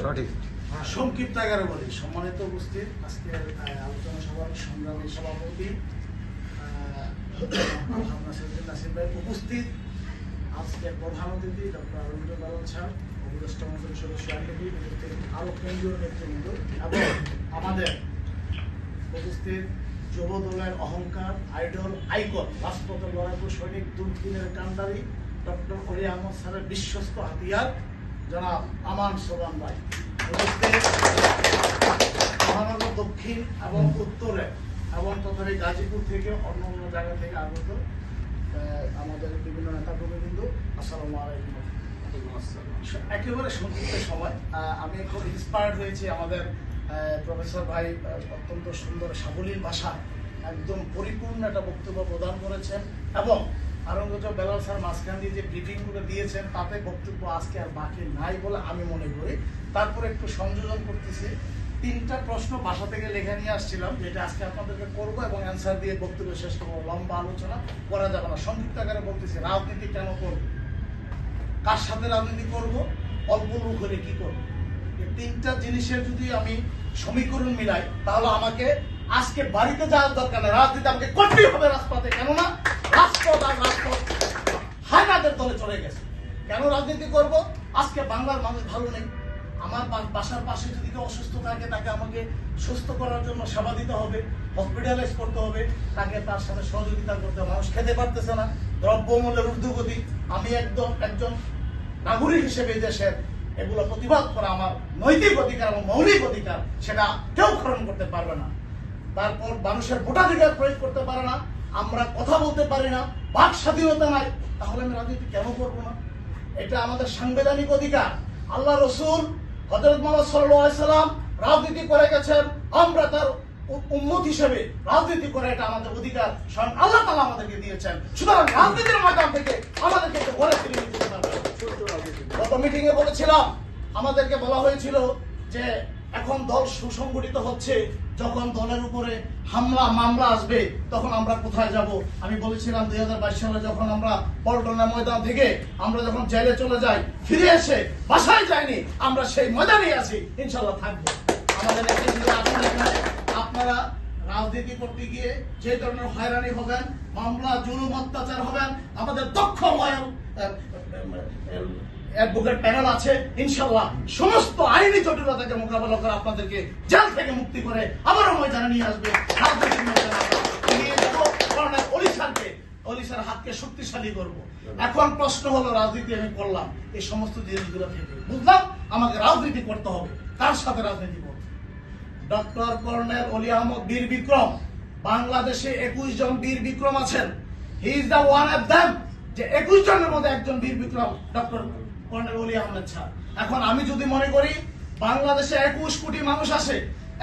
সঠিক সংক্ষিপ্ত আকারে বলি। সম্মানিত উপস্থিত, আজকে আলোচনা সভার সংগ্রামী সভাপতি নাসির ভাই উপস্থিত, আজকের প্রধান অতিথি ডক্টর অরবিন্দ বেলাল স্যার, উপদেষ্টা মন্ডলীর সদস্য আরো কেন্দ্রীয় নেতৃবৃন্দ এবং আমাদের উপস্থিত যুব দলের অহংকার, আইডল, আইকন, রাজপথের লড়াকু সৈনিক, দুর্দিনের কান্ডারি ডক্টর অলি আহমদ স্যারের বিশ্বস্ত হাতিয়ার জনাব আমান সোবান ভাই উপস্থিত, মহানগর দক্ষিণ এবং উত্তরে এবং তথাপি গাজীপুর থেকে অন্য অন্য জায়গা থেকে আগত আমাদের বিভিন্ন নেতাকর্মীবৃন্দ, আসসালামু আলাইকুম। একেবারে সংক্ষিপ্ত সময় আমি খুব ইন্সপায়ার্ড হয়েছি। আমাদের প্রফেসর ভাই অত্যন্ত সুন্দর সাবলীল ভাষায় একদম পরিপূর্ণ একটা বক্তব্য প্রদান করেছেন এবং আরঙ্গজ বেলাল স্যার মাঝখান দিয়ে যে ব্রিফিংগুলো দিয়েছেন তাতে বক্তব্য আজকে আর বাকি নাই বলে আমি মনে করি। তারপরে একটু সংযোজন করতেছি। 3টা প্রশ্ন বাসা থেকে লেখা নিয়ে আসছিলাম, যেটা আজকে আপনাদেরকে করবো এবং অ্যান্সার দিয়ে বক্তব্য শেষ করবো। লম্বা আলোচনা করা যাবে না, সংক্ষিপ্ত আকারে বলতেছি। রাজনীতি কেন করব, কার সাথে রাজনীতি করব, অল্প লোক হলে কি করবো, এই 3টা জিনিসের যদি আমি সমীকরণ মিলাই তাহলে আমাকে আজকে বাড়িতে যাওয়ার দরকার নেই, রাজনীতি আমাকে করতেই হবে রাজপথে। কেননা রাজপথ আর রাজপথ হায়নাদের দলে চলে গেছে। কেন রাজনীতি করব? আজকে বাংলার মানুষ ভালো নেই। আমার বাসার পাশে যদি কেউ অসুস্থ থাকে তাকে আমাকে সুস্থ করার জন্য সেবা দিতে হবে, হসপিটালাইজ করতে হবে, তাকে তার সাথে সহযোগিতা করতে হবে। মানুষ খেতে পারতেছে না, দ্রব্যমূল্যের ঊর্ধ্বগতি। আমি একজন নাগরিক হিসেবে দেশের এগুলো প্রতিবাদ করা আমার নৈতিক অধিকার এবং মৌলিক অধিকার, সেটা কেউ খরণ করতে পারবে না। তারপর মানুষের ভোটাধিকার প্রয়োগ করতে পারে না, আমরা কথা বলতে পারি না, বাক স্বাধীনতা নাই, তাহলে আমি রাজনীতি কেন করবো না? এটা আমাদের সাংবিধানিক অধিকার। আল্লাহ রসুল হযরত মুহাম্মদ সাল্লাল্লাহু আলাইহি সাল্লাম রাজনীতি করে গেছেন, আমরা তার উম্মত হিসেবে রাজনীতি করে এটা আমাদের অধিকার স্বয়ং আল্লাহ তাআলা আমাদেরকে দিয়েছেন। সুতরাং রাজনীতির ময়দান থেকে আমাদেরকে একটু ঘরে ফিরে যেতে হবে। গত মিটিং এ বলেছিলাম, আমাদেরকে বলা হয়েছিল যে এখন দল সুসংগঠিত হচ্ছে, যখন দলের উপরে হামলা মামলা আসবে তখন আমরা কোথায় যাব? আমি বলেছিলাম 2022 সালে যখন আমরা পল্টনা ময়দান থেকে আমরা যখন জেলে চলে যাই, ফিরে এসে বাসায় যাইনি, আমরা সেই ময়দানেই আছি, ইনশাআল্লাহ থাকবো। আমাদের আপনারা রাজনীতি করতে গিয়ে যে ধরনের হয়রানি হবেন, মামলা জুলুম অত্যাচার হবেন, আমাদের দক্ষ অ্যাডভোকেট প্যানেল আছে, ইনশাআল্লাহ সমস্ত আইনি জটিলতাকে মোকাবেলা করে আপনাদেরকে জেল থেকে মুক্তি করে আবারও ময়দানে নিয়ে আসবে। ওড়িশার হাতকে শক্তিশালী করবো। এখন প্রশ্ন হলো, রাজনীতি আমি করলাম, এই সমস্ত জিনিসগুলো থেকে বুঝলাম আমাকে রাজনীতি করতে হবে। কার সাথে রাজনীতি করবো? ডক্টর কর্নেল অলি আহমদ বীর বিক্রম, বাংলাদেশে 21 জন বীর বিক্রম আছেন। He is the one of them. যে 21 জনের মধ্যে একজন বীর বিক্রম ডক্টর কর্নেল অলি আহমেদ স্যার। এখন আমি যদি মনে করি বাংলাদেশে 21 কোটি মানুষ আছে,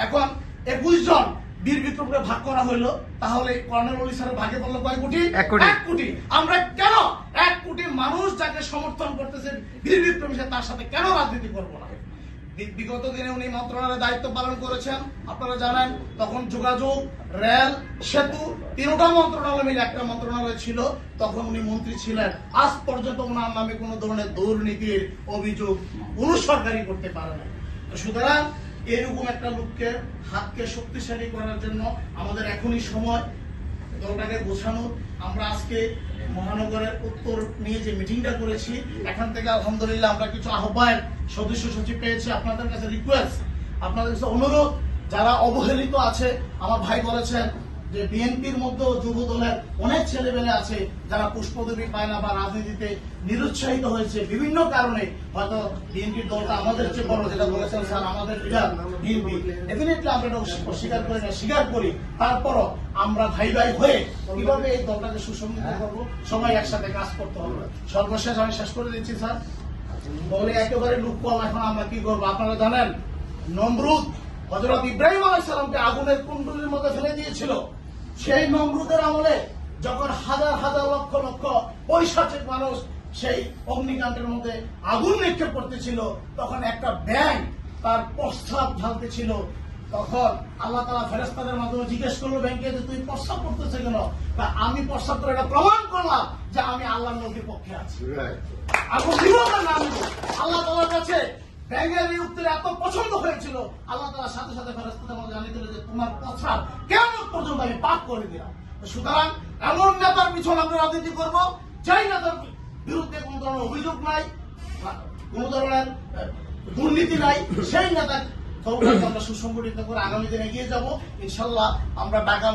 এখন 21 জন বীর বিক্রমকে ভাগ করা হইলো, তাহলে কর্নেল অলি স্যারের ভাগে পড়লো কয় কোটি? 1 কোটি। আমরা কেন 1 কোটি মানুষ যাকে সমর্থন করতেছে বীর বিক্রম হিসেবে, তার সাথে কেন রাজনীতি করবো না? বিগত দিনে উনি মন্ত্রণালয়ের দায়িত্ব পালন করেছেন, আপনারা জানেন। তখন যোগাযোগ, রেল, সেতু 3টা মন্ত্রণালয় মিলে একটা মন্ত্রণালয় ছিল, তখন উনি মন্ত্রী ছিলেন। আজ পর্যন্ত ওনার নামে কোনো ধরনের দুর্নীতির অভিযোগ কোন সরকারই করতে পারে না। সুতরাং এরকম একটা লোককে হাতকে শক্তিশালী করার জন্য আমাদের এখনই সময় দলটাকে গোছানোর। আমরা আজকে মহানগরের উত্তর নিয়ে যে মিটিংটা করেছি, এখান থেকে আলহামদুলিল্লাহ আমরা কিছু আহ্বায়ক সদস্য সচিব পেয়েছি। আপনাদের কাছে রিকোয়েস্ট, আপনাদের কাছে অনুরোধ, যারা অবহেলিত আছে, আমার ভাই বলেছেন যে বিএনপির মধ্যে যুব দলের অনেক ছেলেমেয়ে আছে যারা পুষ্পদেবী পায় না বা রাজনীতিতে নিরুৎসাহিত হয়েছে বিভিন্ন কারণে। হয়তো বিএনপির দলটা আমাদের চেয়ে বড়, যেটা বলেছেন স্যার, আমাদের লিডার বিএনপি, ডেফিনেটলি আমরা এটা অস্বীকার করি না, স্বীকার করি। তারপরও আমরা ভাই ভাই হয়ে কিভাবে এই দলটাকে সুসংগঠিত করবো, সবাই একসাথে কাজ করতে হবে। সর্বশেষ আমি শেষ করে দিচ্ছি স্যার, বলে একেবারে লুক কম। এখন আমরা কি করবো? আপনারা জানেন নমরুদ হযরত ইব্রাহিম আলাইহিস সালামকে আগুনের কুণ্ডলীর মধ্যে ফেলে দিয়েছিল। সেই নমরুদের আমলে যখন হাজার হাজার লক্ষ লক্ষ পৈশাচিক মানুষ সেই অগ্নিকাণ্ডের মধ্যে আগুন নিক্ষেপ করতেছিল, তখন একটা ব্যাঙ তার প্রস্রাব ঢালতেছিল। তখন আল্লাহ তাআলা ফেরেশতাদের মাধ্যমে জিজ্ঞেস করলো ব্যাংকে যে তুই প্রস্তাব করতেছে কেন? আমি প্রস্তাব করে এটা প্রমাণ করলাম যে আমি আল্লাহর নবীর পক্ষে আছি। আগুন দিব না, আল্লাহ তাআলার কাছে ব্যাঙের এই উত্তরে এত পছন্দ হয়েছিল, আল্লাহ তাআলা সাথে সাথে ফেরেশতাদের মধ্যে জানিয়ে দিল যে তোমার কথা কিয়ামত পর্যন্ত আমি পাপ করে দিলাম। সুতরাং এমন নেতার পিছনে আমরা রাজনীতি করব যেই নেতার বিরুদ্ধে কোনো ধরনের অভিযোগ নাই, কোনো ধরনের দুর্নীতি নাই, সেই নেতা আমরা সুসংগঠিত করে আগামী দিনে এগিয়ে যাব। ইনশাল্লাহ আমরা ঢাকা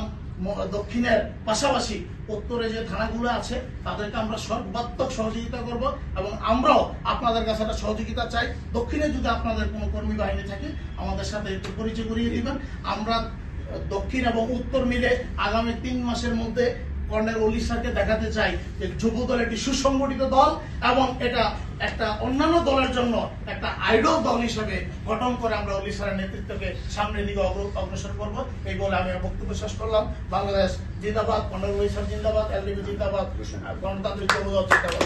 দক্ষিণের পাশাপাশি উত্তরে যে থানাগুলো আছে তাদেরকে আমরা সর্বাত্মক সহযোগিতা করব এবং আমরাও আপনাদের কাছে একটা সহযোগিতা চাই। দক্ষিণে যদি আপনাদের কোনো কর্মী বাহিনী থাকে আমাদের সাথে একটু পরিচয় করিয়ে দিবেন। আমরা দক্ষিণ এবং উত্তর মিলে আগামী 3 মাসের মধ্যে কর্নেল অলি স্যারকে দেখাতে চাই যে যুব দল একটি সুসংগঠিত দল এবং এটা একটা অন্যান্য দলের জন্য একটা আইডল দল হিসেবে গঠন করে আমরা অলি স্যারের নেতৃত্বকে সামনের দিকে অগ্রসর করব। এই বলে আমি বক্তব্য শেষ করলাম। বাংলাদেশ জিন্দাবাদ, কর্নেল অলি স্যার জিন্দাবাদ, এলডিপি জিন্দাবাদ, গণতান্ত্রিক যুব দল জিন্দাবাদ।